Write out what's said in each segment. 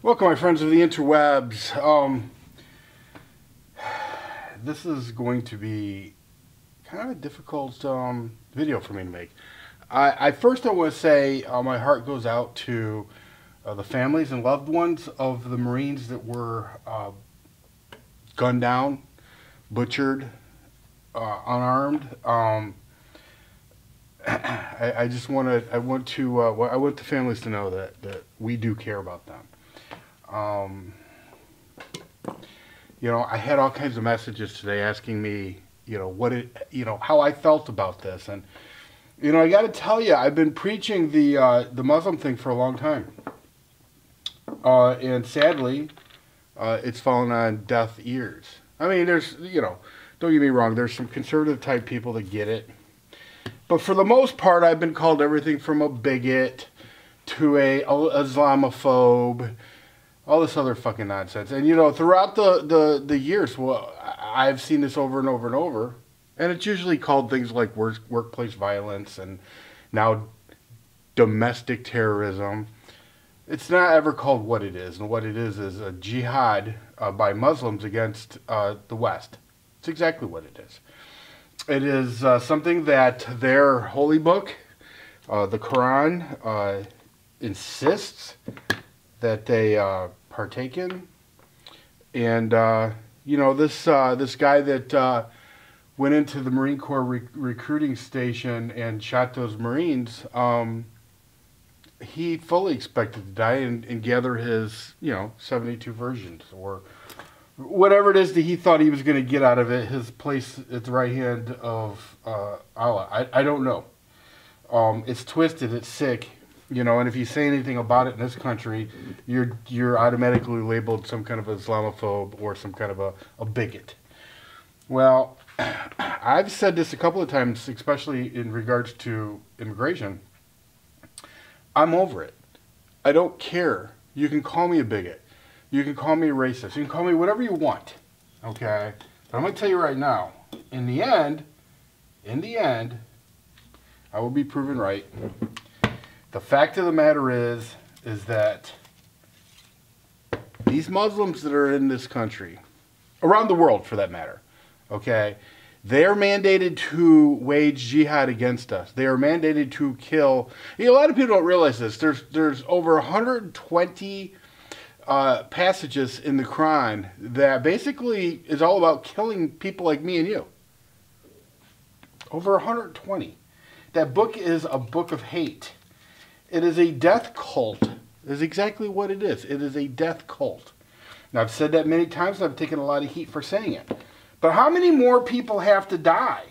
Welcome, my friends of the interwebs. This is going to be kind of a difficult video for me to make. First I want to say my heart goes out to the families and loved ones of the Marines that were gunned down, butchered, unarmed. I want the families to know that we do care about them. You know, I had all kinds of messages today asking me, how I felt about this, and I got to tell you, I've been preaching the Muslim thing for a long time, and sadly, it's fallen on deaf ears. I mean, there's, don't get me wrong, there's some conservative type people that get it, but for the most part, I've been called everything from a bigot to a Islamophobe. All this other fucking nonsense. And, throughout the years, well, I've seen this over and over and over. And it's usually called things like workplace violence and now domestic terrorism. It's not ever called what it is. And what it is a jihad by Muslims against the West. It's exactly what it is. It is something that their holy book, the Quran, insists that they partake in, and this guy that went into the Marine Corps recruiting station and shot those Marines, he fully expected to die and gather his 72 versions or whatever it is that he thought he was going to get out of it, his place at the right hand of Allah. I don't know. It's twisted, it's sick. And if you say anything about it in this country, you're automatically labeled some kind of Islamophobe or some kind of a bigot. Well, I've said this a couple of times, especially in regards to immigration. I'm over it. I don't care. You can call me a bigot. You can call me a racist. You can call me whatever you want. Okay? But I'm going to tell you right now, in the end, I will be proven right. The fact of the matter is that these Muslims that are in this country, around the world for that matter, okay, they are mandated to wage jihad against us. They are mandated to kill. A lot of people don't realize this. There's over 120 passages in the Quran that basically is all about killing people like me and you. Over 120. That book is a book of hate. It is a death cult. It is exactly what it is. It is a death cult. Now, I've said that many times, and I've taken a lot of heat for saying it. But how many more people have to die?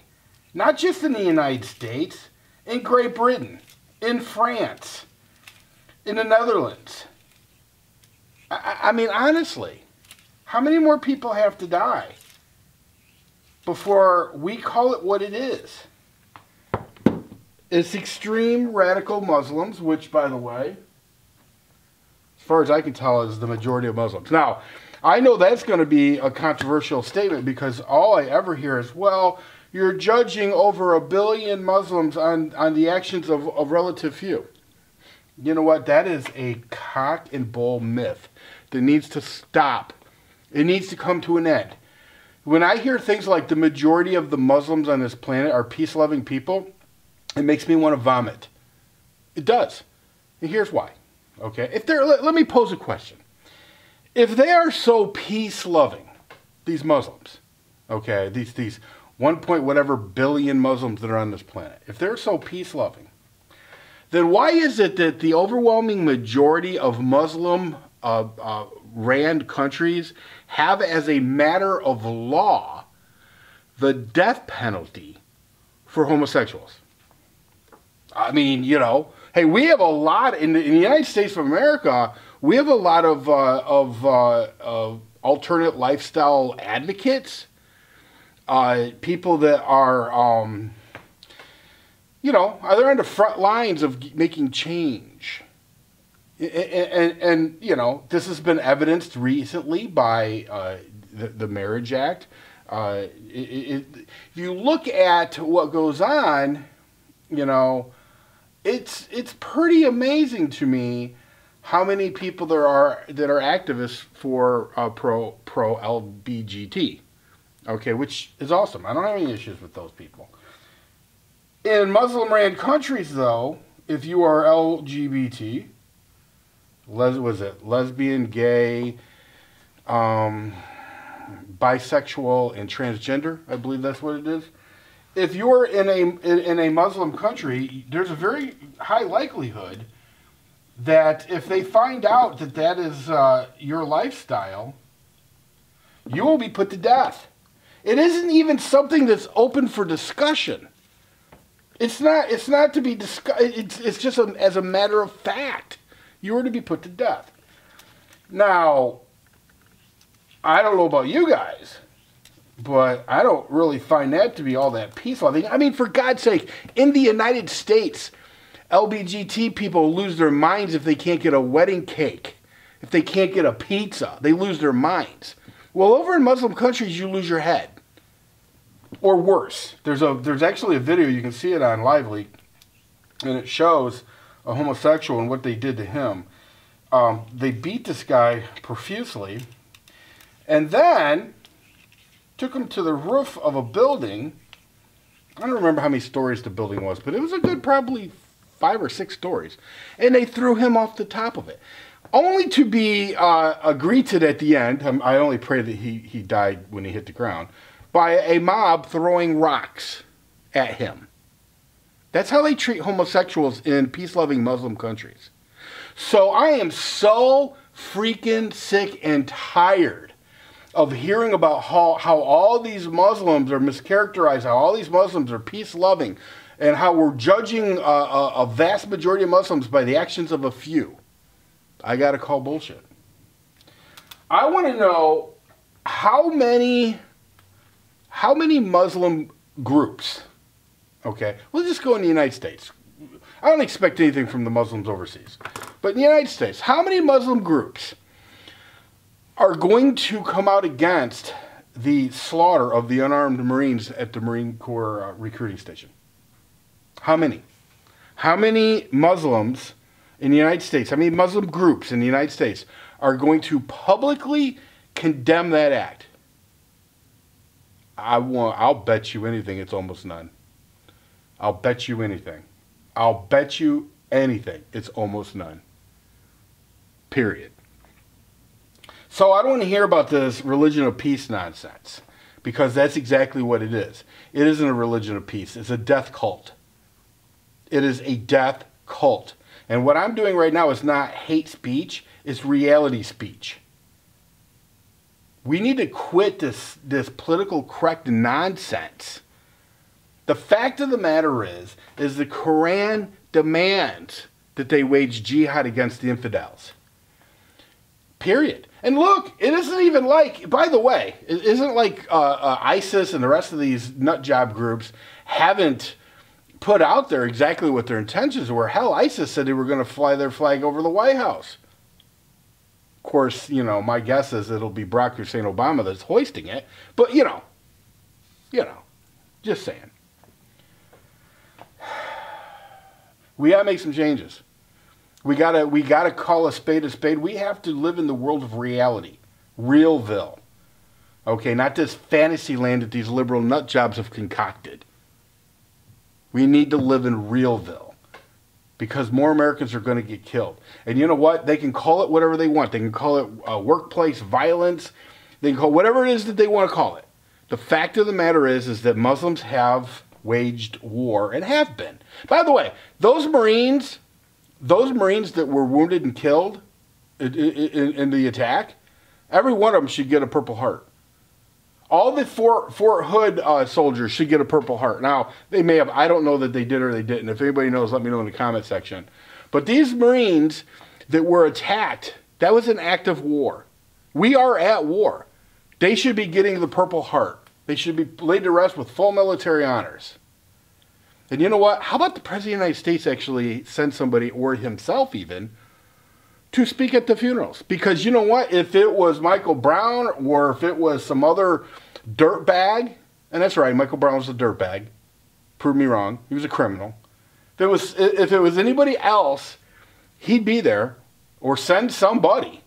Not just in the United States, in Great Britain, in France, in the Netherlands. I mean, honestly, how many more people have to die before we call it what it is? It's extreme radical Muslims, which, by the way, as far as I can tell, is the majority of Muslims. Now, I know that's going to be a controversial statement because all I ever hear is, well, you're judging over 1 billion Muslims on the actions of relative few. You know what? That is a cock and bull myth that needs to stop. It needs to come to an end. When I hear things like the majority of the Muslims on this planet are peace-loving people, it makes me want to vomit. It does. And here's why. Okay? Let me pose a question. If they are so peace-loving, these Muslims, okay, these 1 point whatever billion Muslims that are on this planet, if they're so peace-loving, then why is it that the overwhelming majority of Muslim ran countries have as a matter of law the death penalty for homosexuals? I mean, hey, we have a lot in the United States of America. We have a lot of alternate lifestyle advocates, people that are, they're on the front lines of making change. And this has been evidenced recently by the Marriage Act. If you look at what goes on, it's pretty amazing to me how many people there are that are activists for pro LBGT. Okay, which is awesome. I don't have any issues with those people. In Muslim-ran countries, though, if you are LGBT, lesbian, gay, bisexual, and transgender, I believe that's what it is. If you're in a Muslim country, there's a very high likelihood that if they find out that that is your lifestyle, you will be put to death. It isn't even something that's open for discussion. It's not to be discussed. It's just as a matter of fact, you were to be put to death. Now, I don't know about you guys, but I don't really find that to be all that peaceful. I mean, for God's sake, in the United States, LBGT people lose their minds if they can't get a wedding cake, if they can't get a pizza. They lose their minds. Well, over in Muslim countries, you lose your head. Or worse. There's actually a video, you can see it on Lively, and it shows a homosexual and what they did to him. They beat this guy profusely, and then took him to the roof of a building. I don't remember how many stories the building was, but it was a good probably 5 or 6 stories. And they threw him off the top of it. Only to be greeted at the end, I only pray that he died when he hit the ground, by a mob throwing rocks at him. That's how they treat homosexuals in peace-loving Muslim countries. So I am so freaking sick and tired of hearing about how all these Muslims are mischaracterized, how all these Muslims are peace-loving, and how we're judging a vast majority of Muslims by the actions of a few. I gotta call bullshit. I want to know how many Muslim groups, okay, we'll just go in the United States. I don't expect anything from the Muslims overseas. But in the United States, how many Muslim groups are going to come out against the slaughter of the unarmed Marines at the Marine Corps recruiting station? How many? How many Muslims in the United States, how many Muslim groups in the United States are going to publicly condemn that act? I'll bet you anything it's almost none. I'll bet you anything. I'll bet you anything it's almost none. Period. So I don't want to hear about this religion of peace nonsense, because that's exactly what it is. It isn't a religion of peace. It's a death cult. It is a death cult. And what I'm doing right now is not hate speech. It's reality speech. We need to quit this political correct nonsense. The fact of the matter is the Quran demands that they wage jihad against the infidels. Period. And look, it isn't even like, by the way, it isn't like ISIS and the rest of these nut job groups haven't put out there exactly what their intentions were. Hell, ISIS said they were going to fly their flag over the White House. Of course, you know, my guess is it'll be Barack Hussein Obama that's hoisting it. But, you know, just saying. We got to make some changes. We gotta call a spade a spade. We have to live in the world of reality. Realville. Okay, not this fantasy land that these liberal nut jobs have concocted. We need to live in Realville, because more Americans are going to get killed. And you know what? They can call it whatever they want. They can call it workplace violence. They can call it whatever it is that they want to call it. The fact of the matter is that Muslims have waged war and have been. By the way, those Marines that were wounded and killed in the attack, every one of them should get a Purple Heart. All the Fort Hood soldiers should get a Purple Heart. Now, they may have, I don't know that they did or they didn't. If anybody knows, let me know in the comment section. But these Marines that were attacked, that was an act of war. We are at war. They should be getting the Purple Heart. They should be laid to rest with full military honors. And you know what? How about the President of the United States actually send somebody, or himself even, to speak at the funerals? Because you know what? If it was Michael Brown, or if it was some other dirtbag, and that's right, Michael Brown was a dirtbag. Prove me wrong. He was a criminal. If it was anybody else, he'd be there Or send somebody.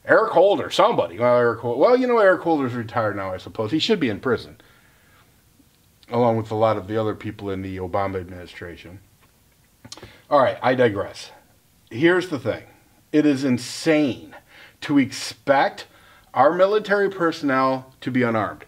Eric Holder, somebody. Well, Eric Holder's retired now, I suppose. He should be in prison. Along with a lot of the other people in the Obama administration. All right, I digress. Here's the thing. It is insane to expect our military personnel to be unarmed.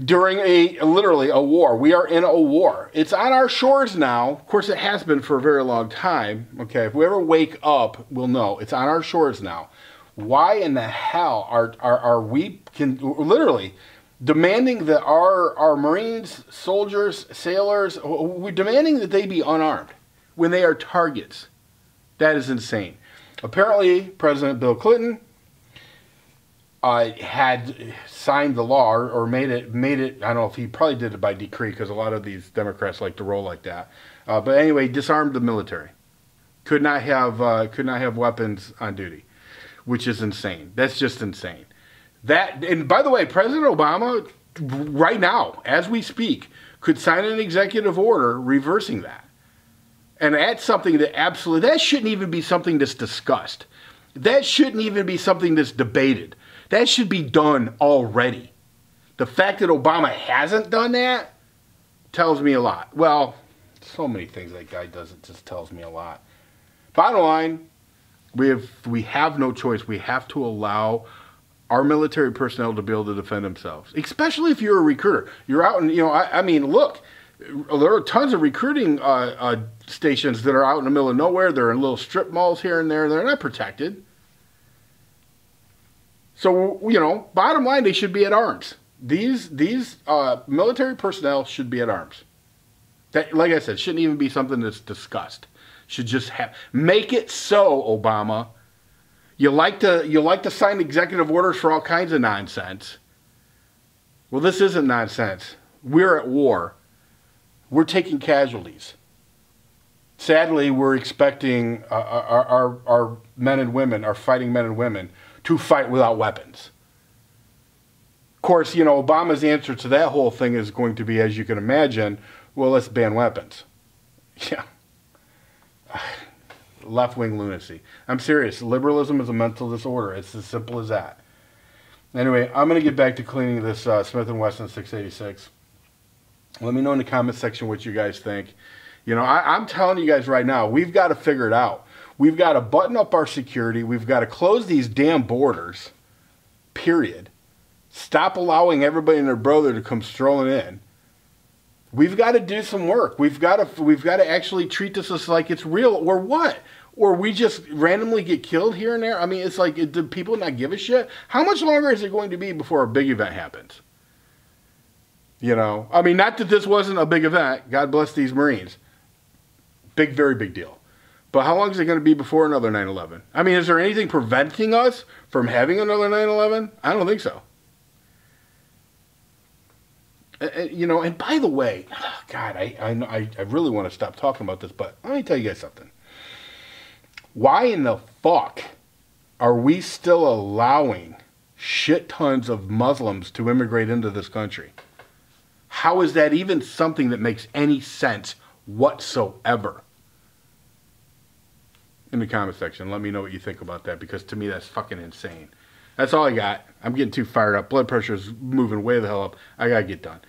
During literally a war. We are in a war. It's on our shores now. Of course, it has been for a very long time. Okay, if we ever wake up, we'll know. It's on our shores now. Why in the hell are we literally demanding that our Marines, soldiers, sailors, we're demanding that they be unarmed when they are targets? That is insane. Apparently, President Bill Clinton had signed the law or made it. I don't know if he probably did it by decree because a lot of these Democrats like to roll like that. But anyway, disarmed the military. Could not have weapons on duty, which is insane. That's just insane. And by the way, President Obama, right now, as we speak, could sign an executive order reversing that. And that's something that shouldn't even be something that's discussed. That shouldn't even be something that's debated. That should be done already. The fact that Obama hasn't done that tells me a lot. Well, so many things that guy does, it just tells me a lot. Bottom line, we have no choice. We have to allow our military personnel to be able to defend themselves, especially if you're a recruiter. You're out and, I mean, look, there are tons of recruiting stations that are out in the middle of nowhere. They're in little strip malls here and there. They're not protected. So, bottom line, they should be at arms. These military personnel should be at arms. That, like I said, shouldn't even be something that's discussed. Should just make it so, Obama. You like to sign executive orders for all kinds of nonsense. Well, this isn't nonsense. We're at war. We're taking casualties. Sadly, we're expecting our men and women, our fighting men and women, to fight without weapons. Of course, Obama's answer to that whole thing is going to be, as you can imagine, well, let's ban weapons. Yeah. Left-wing lunacy. I'm serious. Liberalism is a mental disorder. It's as simple as that. Anyway, I'm going to get back to cleaning this Smith & Wesson 686. Let me know in the comment section what you guys think. I'm telling you guys right now, we've got to figure it out. We've got to button up our security. We've got to close these damn borders. Period. Stop allowing everybody and their brother to come strolling in. We've got to do some work. We've got to actually treat this as like it's real, or what? Or we just randomly get killed here and there. I mean, it's like, do people not give a shit? How much longer is it going to be before a big event happens? I mean, not that this wasn't a big event. God bless these Marines. Big, very big deal. But how long is it going to be before another 9/11? I mean, is there anything preventing us from having another 9/11? I don't think so. And by the way, God, I really want to stop talking about this, but let me tell you guys something. Why in the fuck are we still allowing shit tons of Muslims to immigrate into this country? How is that even something that makes any sense whatsoever? In the comment section, let me know what you think about that, because to me that's fucking insane. That's all I got. I'm getting too fired up. Blood pressure is moving way the hell up. I gotta get done.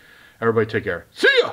Everybody take care. See ya!